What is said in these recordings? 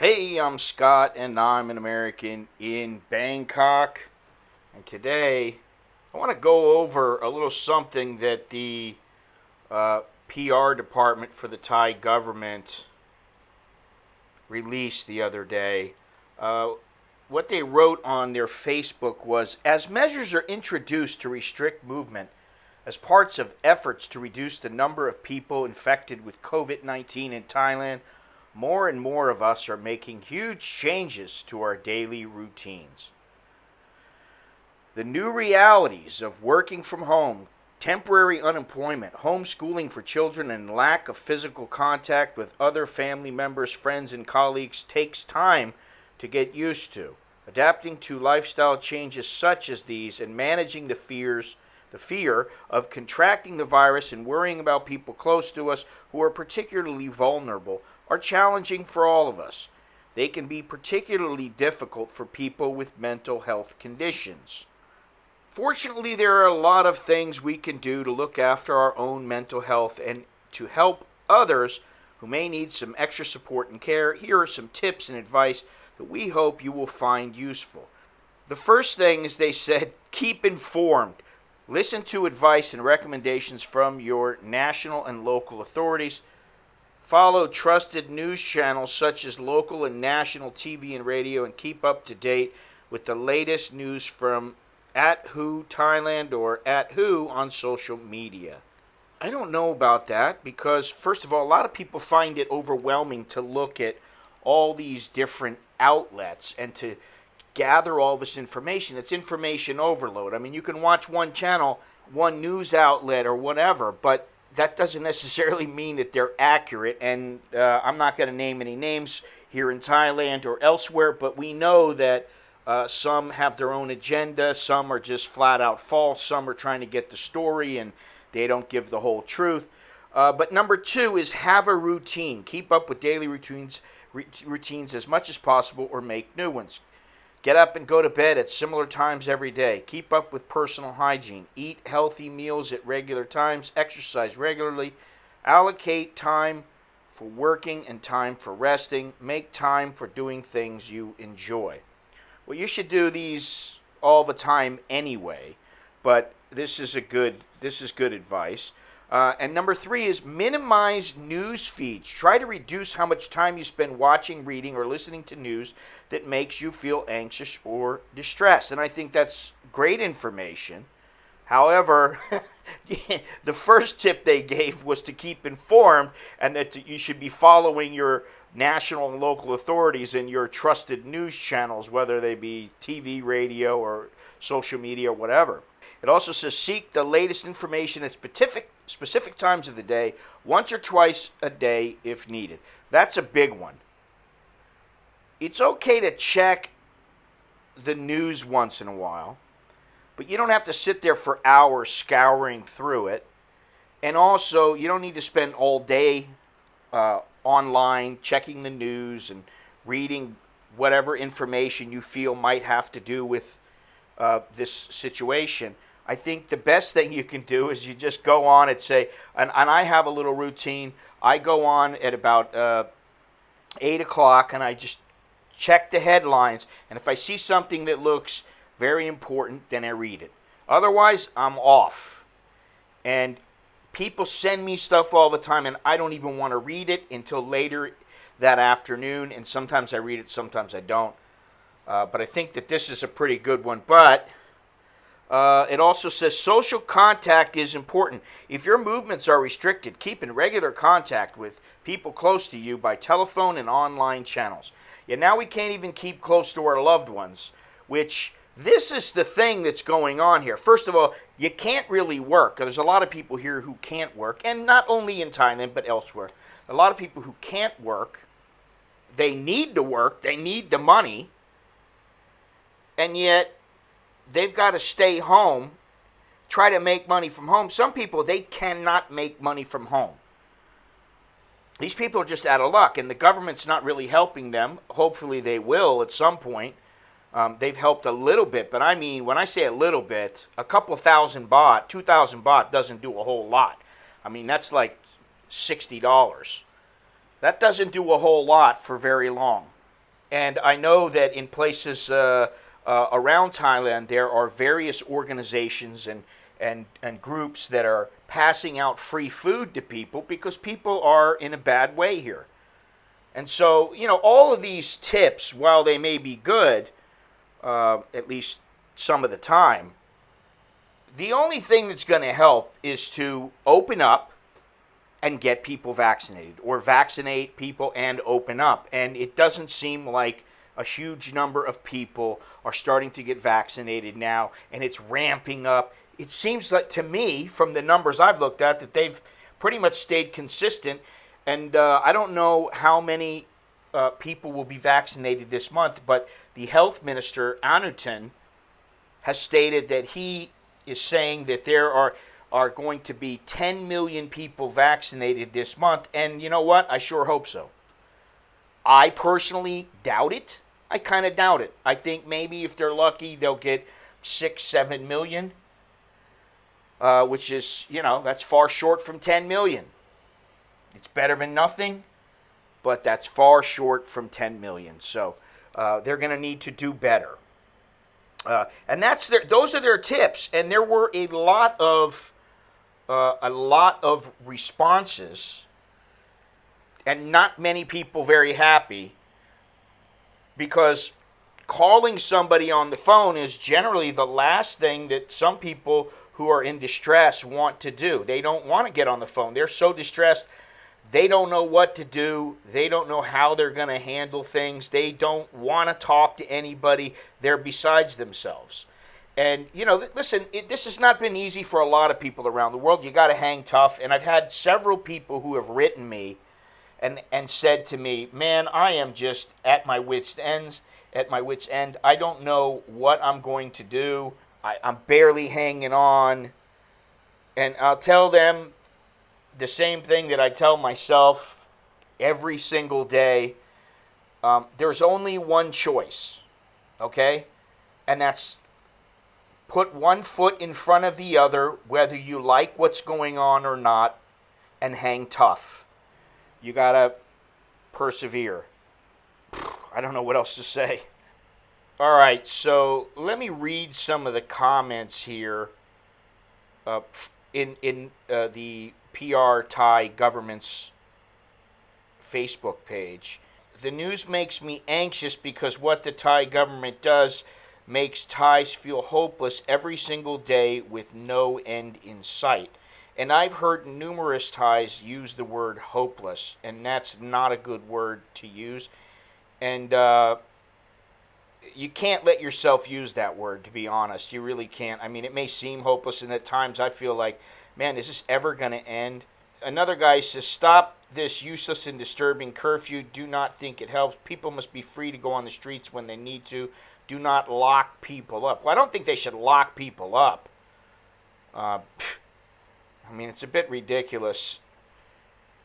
Hey, I'm Scott, and I'm an American in Bangkok. And today, I want to go over a little something that the PR department for the Thai government released the other day. Uh, what they wrote on their Facebook was, as measures are introduced to restrict movement as parts of efforts to reduce the number of people infected with COVID-19 in Thailand, more and more of us are making huge changes to our daily routines. The new realities of working from home, temporary unemployment, homeschooling for children, and lack of physical contact with other family members, friends, and colleagues takes time to get used to. Adapting to lifestyle changes such as these and managing the fear of contracting the virus and worrying about people close to us who are particularly vulnerable are challenging for all of us. They can be particularly difficult for people with mental health conditions. Fortunately, there are a lot of things we can do to look after our own mental health and to help others who may need some extra support and care. Here are some tips and advice that we hope you will find useful. The first thing is they said, keep informed. Listen to advice and recommendations from your national and local authorities. Follow trusted news channels such as local and national TV and radio, and keep up to date with the latest news from @WHO Thailand or @WHO on social media. I don't know about that because, first of all, a lot of people find it overwhelming to look at all these different outlets and to gather all this information. It's information overload. I mean, you can watch one channel, one news outlet, or whatever, but that doesn't necessarily mean that they're accurate. And I'm not going to name any names here in Thailand or elsewhere, but we know that some have their own agenda, some are just flat out false, some are trying to get the story and they don't give the whole truth. But number two is have a routine. Keep up with daily routines as much as possible or make new ones. Get up and go to bed at similar times every day. Keep up with personal hygiene. Eat healthy meals at regular times. Exercise regularly. Allocate time for working and time for resting. Make time for doing things you enjoy. Well, you should do these all the time anyway, but this is good advice. And number three is minimize news feeds. Try to reduce how much time you spend watching, reading, or listening to news that makes you feel anxious or distressed. And I think that's great information. However, the first tip they gave was to keep informed and that you should be following your national and local authorities and your trusted news channels, whether they be TV, radio, or social media, or whatever. It also says seek the latest information at specific times of the day, once or twice a day if needed. That's a big one. It's okay to check the news once in a while, but you don't have to sit there for hours scouring through it. And also, you don't need to spend all day online checking the news and reading whatever information you feel might have to do with this situation. I think the best thing you can do is you just go on and say, and I have a little routine. I go on at about 8 o'clock and I just check the headlines. And if I see something that looks very important, then I read it. Otherwise, I'm off. And people send me stuff all the time, and I don't even want to read it until later that afternoon. And sometimes I read it, sometimes I don't. But I think that this is a pretty good one. But it also says social contact is important. If your movements are restricted, keep in regular contact with people close to you by telephone and online channels. Yeah, now we can't even keep close to our loved ones, which this is the thing that's going on here. First of all, you can't really work. There's a lot of people here who can't work, and not only in Thailand but elsewhere. A lot of people who can't work. They need to work. They need the money. And yet they've got to stay home, try to make money from home. Some people, they cannot make money from home. These people are just out of luck, and the government's not really helping them. Hopefully they will at some point. They've helped a little bit, but I mean, when I say a little bit, a couple of thousand baht, 2,000 baht doesn't do a whole lot. I mean, that's like $60. That doesn't do a whole lot for very long. And I know that in places around Thailand, there are various organizations and groups that are passing out free food to people because people are in a bad way here. And so, all of these tips, while they may be good, at least some of the time, the only thing that's going to help is to open up and get people vaccinated, or vaccinate people and open up. And it doesn't seem like a huge number of people are starting to get vaccinated now, and it's ramping up. It seems like, to me, from the numbers I've looked at, that they've pretty much stayed consistent. And I don't know how many people will be vaccinated this month, but the health minister, Anutin, has stated that he is saying that there are going to be 10 million people vaccinated this month. And you know what? I sure hope so. I personally doubt it. I kind of doubt it. I think maybe if they're lucky, they'll get 6, 7 million, which is, that's far short from 10 million. It's better than nothing, but that's far short from 10 million. So they're going to need to do better. And those are their tips. And there were a lot of responses, and not many people very happy, because calling somebody on the phone is generally the last thing that some people who are in distress want to do. They don't want to get on the phone. They're so distressed. They don't know what to do. They don't know how they're going to handle things. They don't want to talk to anybody. They're besides themselves. And, listen, this has not been easy for a lot of people around the world. You got to hang tough. And I've had several people who have written me and said to me, man, I am just at my wit's end. I don't know what I'm going to do. I'm barely hanging on. And I'll tell them the same thing that I tell myself every single day. There's only one choice, okay? And that's put one foot in front of the other, whether you like what's going on or not, and hang tough. You gotta persevere. I don't know what else to say. All right, so let me read some of the comments here in the PR Thai government's Facebook page. The news makes me anxious because what the Thai government does makes Thais feel hopeless every single day with no end in sight. And I've heard numerous Thais use the word hopeless, and that's not a good word to use. And you can't let yourself use that word, to be honest. You really can't. I mean, it may seem hopeless, and at times I feel like, man, is this ever going to end? Another guy says, stop this useless and disturbing curfew. Do not think it helps. People must be free to go on the streets when they need to. Do not lock people up. Well, I don't think they should lock people up. I mean, it's a bit ridiculous.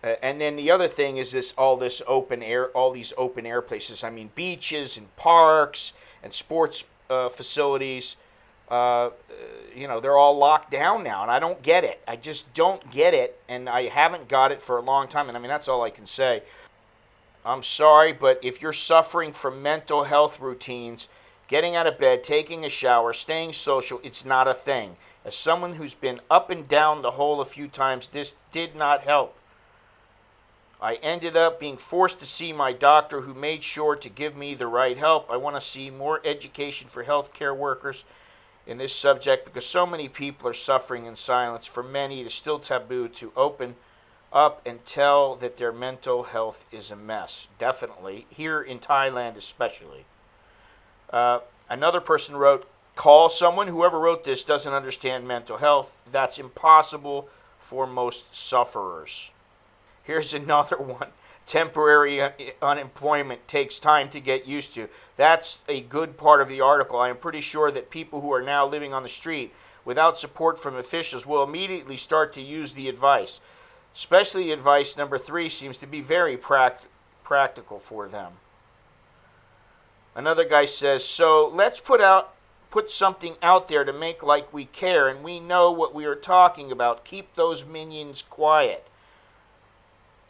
And then the other thing is all these open air places. I mean, beaches and parks and sports facilities. They're all locked down now, and I don't get it. I just don't get it, and I haven't got it for a long time. And I mean, that's all I can say. I'm sorry, but if you're suffering from mental health routines, getting out of bed, taking a shower, staying social, it's not a thing. As someone who's been up and down the hole a few times, this did not help. I ended up being forced to see my doctor, who made sure to give me the right help. I want to see more education for healthcare workers in this subject because so many people are suffering in silence. For many, it is still taboo to open up and tell that their mental health is a mess. Definitely. Here in Thailand especially. Another person wrote, call someone. Whoever wrote this doesn't understand mental health. That's impossible for most sufferers. Here's another one. Temporary unemployment takes time to get used to. That's a good part of the article. I am pretty sure that people who are now living on the street without support from officials will immediately start to use the advice. Especially advice number 3 seems to be very practical for them. Another guy says, so let's put something out there to make like we care and we know what we are talking about. Keep those minions quiet.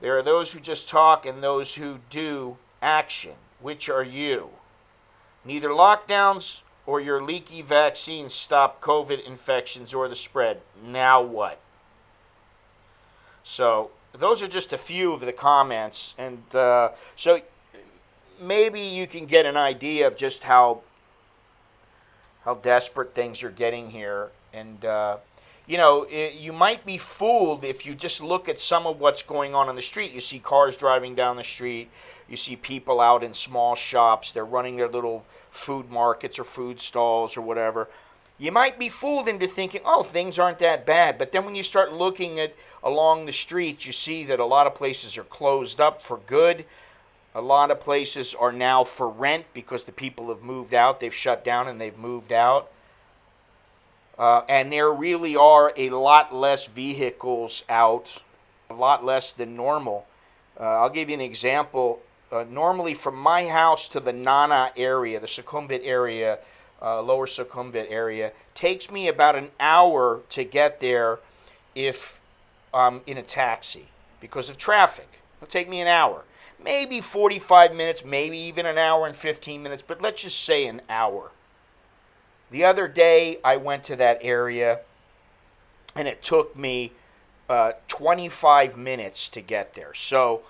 There are those who just talk and those who do action. Which are you? Neither lockdowns or your leaky vaccines stop COVID infections or the spread. Now what? So those are just a few of the comments, and so maybe you can get an idea of just how desperate things are getting here. And you might be fooled if you just look at some of what's going on the street. You see cars driving down the street. You see people out in small shops. They're running their little food markets or food stalls or whatever. You might be fooled into thinking, oh, things aren't that bad. But then when you start looking at along the streets, you see that a lot of places are closed up for good. A lot of places are now for rent because the people have moved out. They've shut down and they've moved out. And there really are a lot less vehicles out, a lot less than normal. I'll give you an example. Normally from my house to the Nana area, the Sukhumvit area, lower Sukhumvit area, takes me about an hour to get there if I'm in a taxi because of traffic. It'll take me an hour. Maybe 45 minutes, maybe even an hour and 15 minutes, but let's just say an hour. The other day I went to that area and it took me 25 minutes to get there. So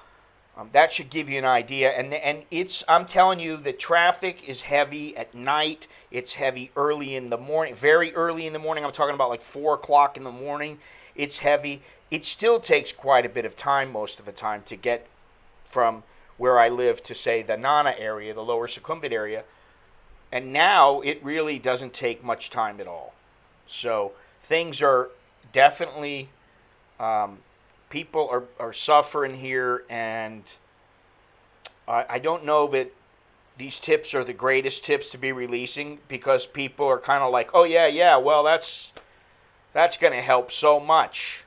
that should give you an idea. And I'm telling you, the traffic is heavy at night. It's heavy early in the morning, very early in the morning. I'm talking about like 4 o'clock in the morning. It's heavy. It still takes quite a bit of time most of the time to get from where I live to, say, the Nana area, the lower Sukhumvit area. And now it really doesn't take much time at all. So things are definitely, people are suffering here, and I don't know that these tips are the greatest tips to be releasing, because people are kind of like, oh yeah, well that's going to help so much.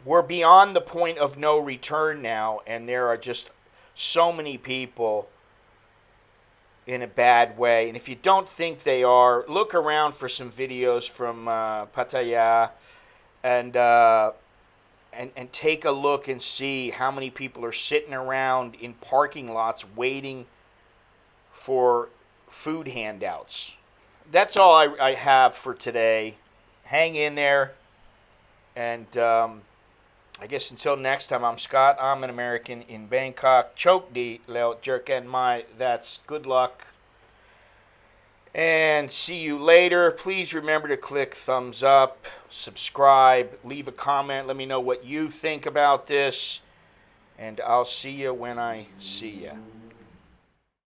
We're beyond the point of no return now, and there are just so many people in a bad way. And if you don't think they are, look around for some videos from Pattaya and take a look and see how many people are sitting around in parking lots waiting for food handouts. That's all I have for today. Hang in there, and I guess until next time, I'm Scott. I'm an American in Bangkok. Chok di leo jerken mai. That's good luck. And see you later. Please remember to click thumbs up, subscribe, leave a comment. Let me know what you think about this. And I'll see you when I see you.